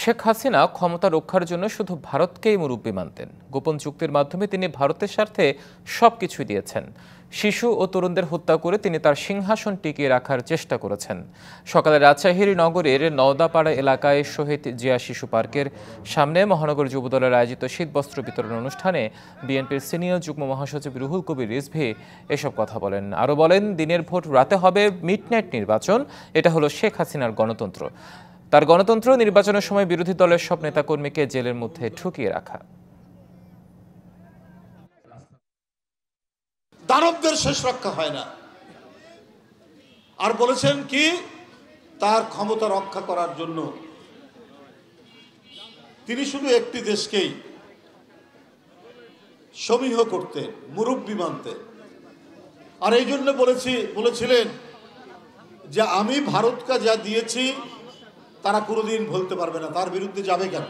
শেখ হাসিনা ক্ষমতা রক্ষার জন্য শুধু ভারতকেই মুরব্বি মানতেন। গোপন চুক্তির মাধ্যমে তিনি ভারতের স্বার্থে সবকিছু দিয়েছেন। শিশু ও তরুণদের হত্যা করে তিনি তার সিংহাসন টিকিয়ে রাখার চেষ্টা করেছেন। সকালে রাজশাহী নগরের নওদাপাড়া এলাকায় শহীদ জিয়া শিশু পার্কের সামনে মহানগর যুবদলের আয়োজিত শীতবস্ত্র বিতরণ অনুষ্ঠানে বিএনপির সিনিয়র যুগ্ম মহাসচিব রুহুল কবির রিজভী এসব কথা বলেন। আরও বলেন, দিনের ভোট রাতে হবে মিডনাইট নির্বাচন, এটা হলো শেখ হাসিনার গণতন্ত্র। তার গণতন্ত্র নির্বাচনের সময় বিরোধী দলের সব নেতাকর্মীকে জেলের মধ্যে ঠুকিয়ে রাখা। দানবদের শেষ রক্ষা হয় না। আর বলেছেন কি, তার ক্ষমতা রক্ষা করার জন্য তিনি শুধু একটি দেশকেই সমীহ করতেন, মুরব্বি মানতেন। আর এই জন্য বলেছিলেন যে আমি ভারতকে যা দিয়েছি তারা কোনোদিন ভুলতে পারবে না, তার বিরুদ্ধে যাবে কেন।